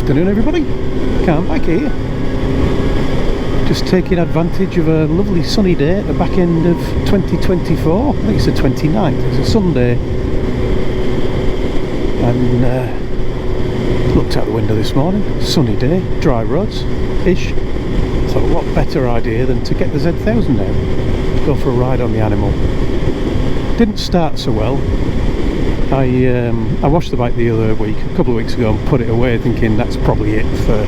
afternoon, everybody. Can't bike here. Just taking advantage of a lovely sunny day at the back end of 2024. I think it's the 29th. It's a Sunday. And looked out the window this morning. Sunny day, dry roads-ish. Thought, what better idea than to get the Z1000 out. Go for a ride on the animal. Didn't start so well. I washed the bike the other week, a couple of weeks ago, and put it away thinking that's probably it for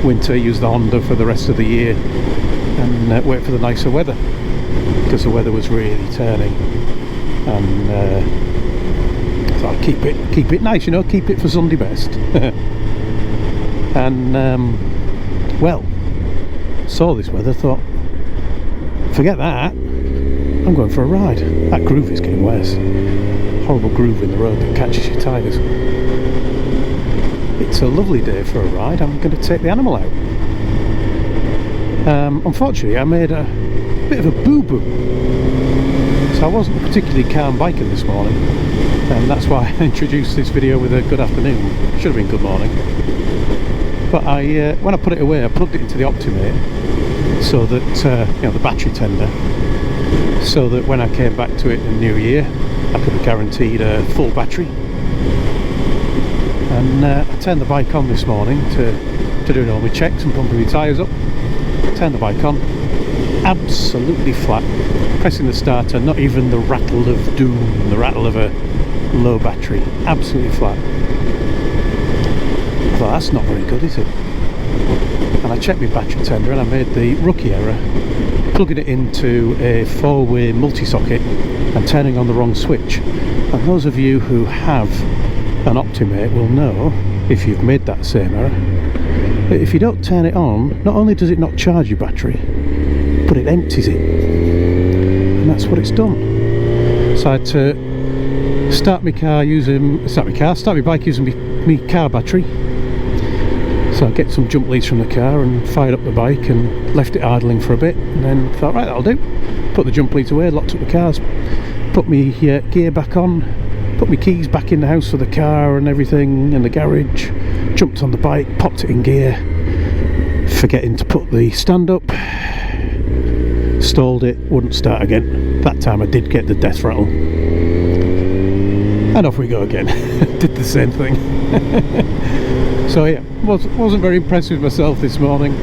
winter. Use the Honda for the rest of the year and wait for the nicer weather, because the weather was really turning. And I thought I'd keep it nice, you know, keep it for Sunday best. And well, saw this weather, thought forget that, I'm going for a ride. That groove is getting worse. Horrible groove in the road that catches your tyres. It's a lovely day for a ride. I'm going to take the animal out. Unfortunately, I made a bit of a boo-boo, so I wasn't particularly calm biking this morning, and that's why I introduced this video with a good afternoon. Should have been good morning. But when I put it away, I plugged it into the Optimate, so that you know, the battery tender, so that when I came back to it in the new year, I could have guaranteed a full battery. And I turned the bike on this morning to do all my checks and pumping my tyres up. Turned the bike on, absolutely flat. Pressing the starter, not even the rattle of doom, the rattle of a low battery. Absolutely flat. I thought, that's not very good, is it? And I checked my battery tender and I made the rookie error, plugging it into a 4-way multi-socket and turning on the wrong switch. And those of you who have an Optimate will know, if you've made that same error, that if you don't turn it on, not only does it not charge your battery, but it empties it. And that's what it's done. So I had to start my bike using my car battery. So I get some jump leads from the car and fired up the bike and left it idling for a bit, and then thought, right, that'll do. Put the jump leads away, locked up the cars, put my gear back on, put my keys back in the house for the car and everything in the garage, jumped on the bike, popped it in gear, forgetting to put the stand up, stalled it, wouldn't start again. That time I did get the death rattle. And off we go again. Did the same thing. So yeah, wasn't very impressed with myself this morning.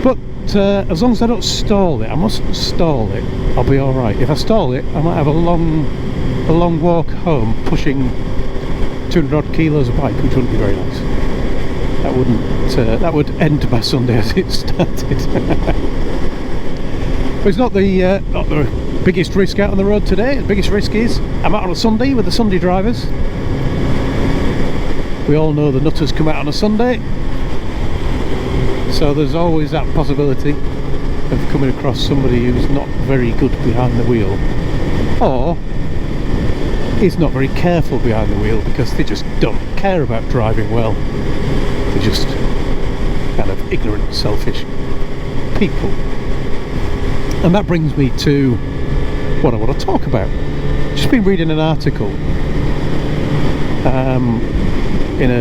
But as long as I don't stall it, I mustn't stall it, I'll be alright. If I stall it, I might have a long walk home pushing 200 odd kilos of bike, which wouldn't be very nice. That would end my Sunday as it started. But it's not the biggest risk out on the road today. The biggest risk is I'm out on a Sunday with the Sunday drivers. We all know the nutters come out on a Sunday, so there's always that possibility of coming across somebody who's not very good behind the wheel, or is not very careful behind the wheel because they just don't care about driving well. They're just kind of ignorant, selfish people. And that brings me to what I want to talk about. Just been reading an article in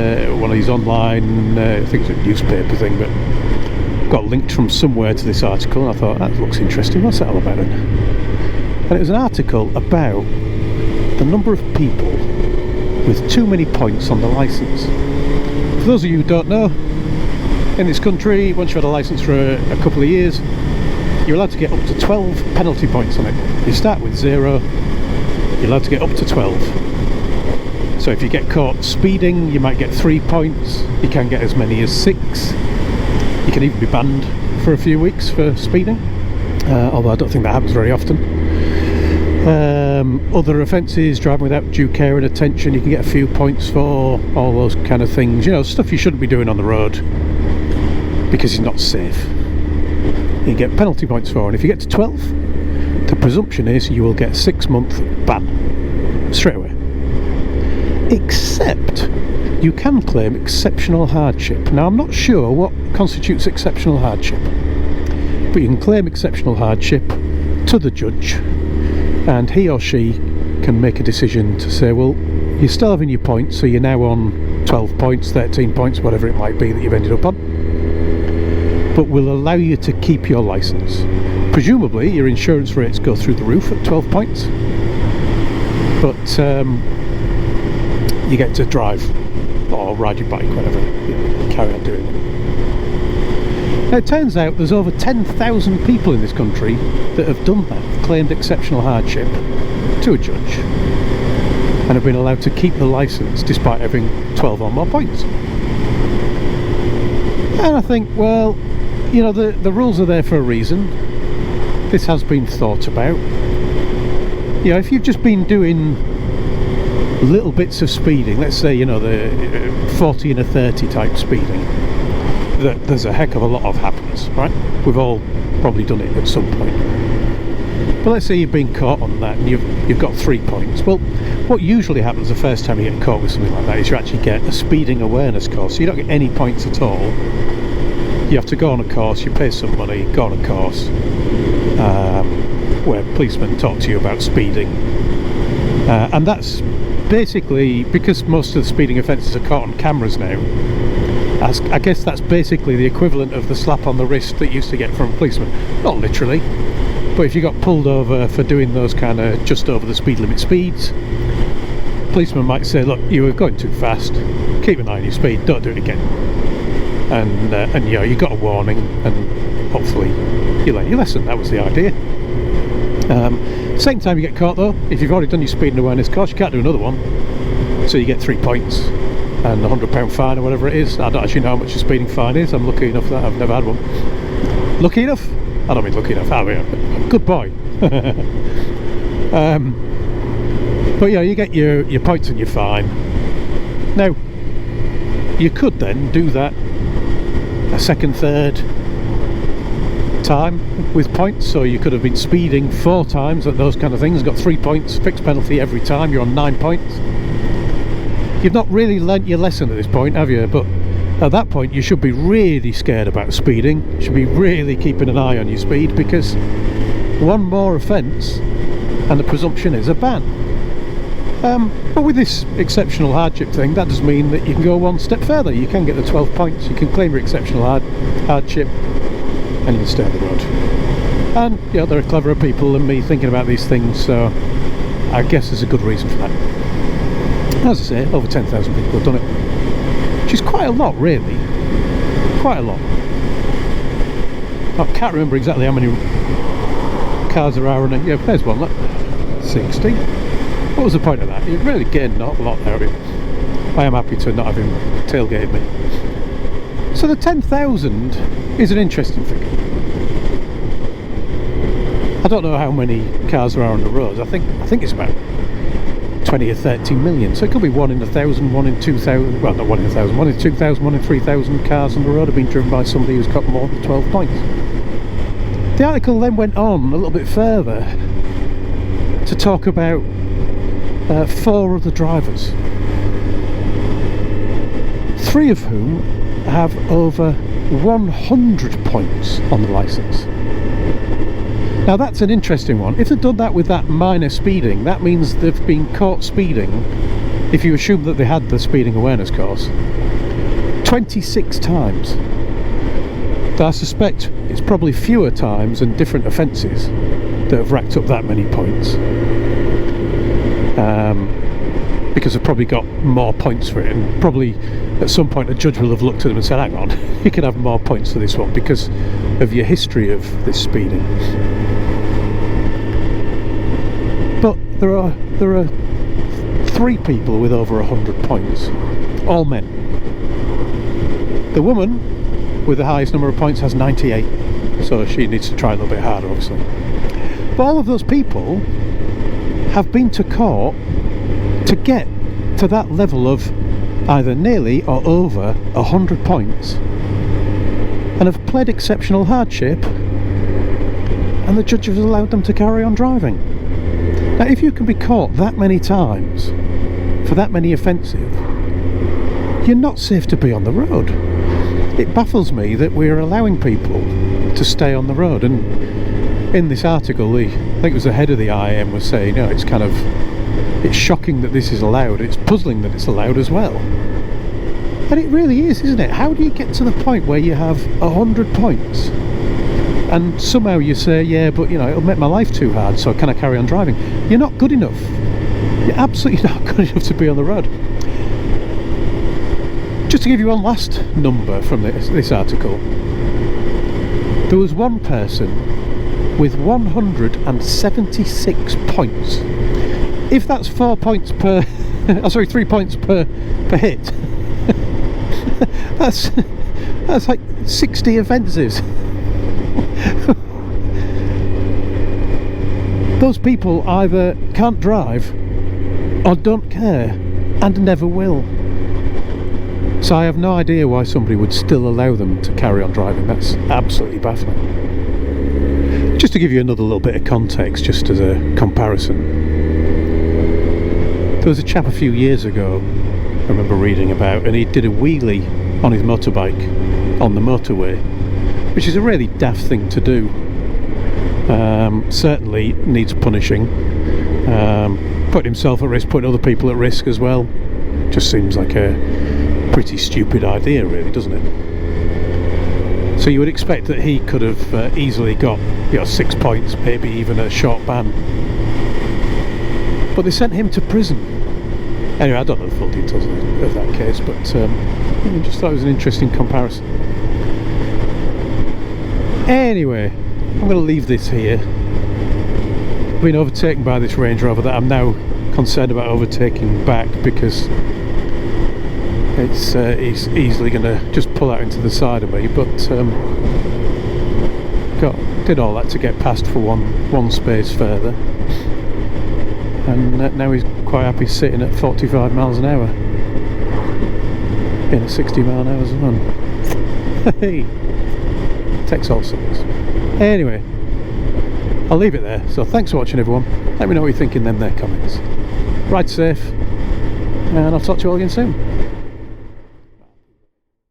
one of these online, I think it's a newspaper thing, but got linked from somewhere to this article, and I thought, that looks interesting, what's that all about then? And it was an article about the number of people with too many points on the licence. For those of you who don't know, in this country, once you've had a licence for a couple of years, you're allowed to get up to 12 penalty points on it. You start with 0, you're allowed to get up to 12. So if you get caught speeding, you might get 3 points. You can get as many as 6. You can even be banned for a few weeks for speeding, although I don't think that happens very often. Other offences, driving without due care and attention, you can get a few points for. All those kind of things, you know, stuff you shouldn't be doing on the road because you're not safe. You get penalty points for, and if you get to 12, the presumption is you will get a 6-month ban straight away. Except you can claim exceptional hardship. Now, I'm not sure what constitutes exceptional hardship, but you can claim exceptional hardship to the judge, and he or she can make a decision to say, well, you're still having your points, so you're now on 12 points, 13 points, whatever it might be that you've ended up on, but will allow you to keep your licence. Presumably your insurance rates go through the roof at 12 points, but you get to drive or ride your bike, whatever, carry on doing it. Now, it turns out there's over 10,000 people in this country that have done that, claimed exceptional hardship to a judge, and have been allowed to keep the licence despite having 12 or more points. And I think, well, you know, the rules are there for a reason. This has been thought about. You know, if you've just been doing little bits of speeding, let's say, you know, the 40 and a 30 type speeding, there's a heck of a lot of happens, right? We've all probably done it at some point. But let's say you've been caught on that and you've got 3 points. Well, what usually happens the first time you get caught with something like that is you actually get a speeding awareness course, so you don't get any points at all. You have to go on a course, you pay some money, go on a course where policemen talk to you about speeding, and that's basically, because most of the speeding offences are caught on cameras now, I guess that's basically the equivalent of the slap on the wrist that you used to get from a policeman. Not literally, but if you got pulled over for doing those kind of just over the speed limit speeds, policeman might say, look, you were going too fast, keep an eye on your speed, don't do it again. And you know, you got a warning, and hopefully you learn your lesson. That was the idea. Second time you get caught though, if you've already done your speeding awareness course, you can't do another one, so you get 3 points and £100 fine or whatever it is. I don't actually know how much a speeding fine is. I'm lucky enough that I've never had one. Lucky enough? I don't mean lucky enough, I mean, good boy. But yeah, you get your points and your fine. Now, you could then do that a second, third time with points, so you could have been speeding 4 times at those kind of things, got 3 points, fixed penalty every time, you're on 9 points. You've not really learnt your lesson at this point, have you? But at that point you should be really scared about speeding, you should be really keeping an eye on your speed, because one more offence and the presumption is a ban. But with this exceptional hardship thing, that does mean that you can go one step further. You can get the 12 points, you can claim your exceptional hardship, and you can stay on the road. And you know, there are cleverer people than me thinking about these things, so I guess there's a good reason for that. As I say, over 10,000 people have done it, which is quite a lot, really. Quite a lot. I can't remember exactly how many cars there are on it. Yeah, there's one, look, 60. What was the point of that? It really gained not a lot out of it. I am happy to not have him tailgated me. So the 10,000 is an interesting figure. I don't know how many cars there are on the roads. I think it's about 20 or 30 million. So it could be 1 in 1,000, 1 in 2,000. Well, not 1 in 1,000, 1 in 2,000, 1 in 3,000 cars on the road have been driven by somebody who's got more than 12 points. The article then went on a little bit further to talk about 4 other drivers, 3 of whom have over 100 points on the licence. Now that's an interesting one. If they've done that with that minor speeding, that means they've been caught speeding, if you assume that they had the speeding awareness course, 26 times. I suspect it's probably fewer times and different offences that have racked up that many points. Because they've probably got more points for it, and probably at some point a judge will have looked at them and said, hang on, you can have more points for this one because of your history of this speeding. But there are 3 people with over 100 points, all men. The woman with the highest number of points has 98, so she needs to try a little bit harder, obviously. But all of those people have been to court to get to that level of either nearly or over 100 points, and have pled exceptional hardship, and the judge has allowed them to carry on driving. Now, if you can be caught that many times for that many offences, you're not safe to be on the road. It baffles me that we're allowing people to stay on the road. And in this article, I think it was the head of the IAM was saying, you know, it's shocking that this is allowed. It's puzzling that it's allowed as well. And it really is, isn't it? How do you get to the point where you have 100 points and somehow you say, yeah, but you know, it'll make my life too hard, so can I carry on driving? You're not good enough. You're absolutely not good enough to be on the road. Just to give you one last number from this article, there was one person with 176 points. If that's 4 points per oh, sorry, 3 points per hit, that's like 60 offences. Those people either can't drive or don't care and never will. So I have no idea why somebody would still allow them to carry on driving. That's absolutely baffling. Just to give you another little bit of context, just as a comparison, there was a chap a few years ago I remember reading about, and he did a wheelie on his motorbike on the motorway, which is a really daft thing to do. Certainly needs punishing. Putting himself at risk, putting other people at risk as well. Just seems like a pretty stupid idea, really, doesn't it? So you would expect that he could have easily got, you know, 6 points, maybe even a short ban. But they sent him to prison. Anyway, I don't know the full details of that case, but I just thought it was an interesting comparison. Anyway, I'm going to leave this here. I've been overtaken by this Range Rover that I'm now concerned about overtaking back, because it's easily going to just pull out into the side of me, but did all that to get past for one space further, and now he's quite happy sitting at 45 miles an hour in a 60 mile an hour zone. Hey, takes all sorts. Anyway, I'll leave it there. So thanks for watching, everyone. Let me know what you think in them there comments. Ride safe, and I'll talk to you all again soon.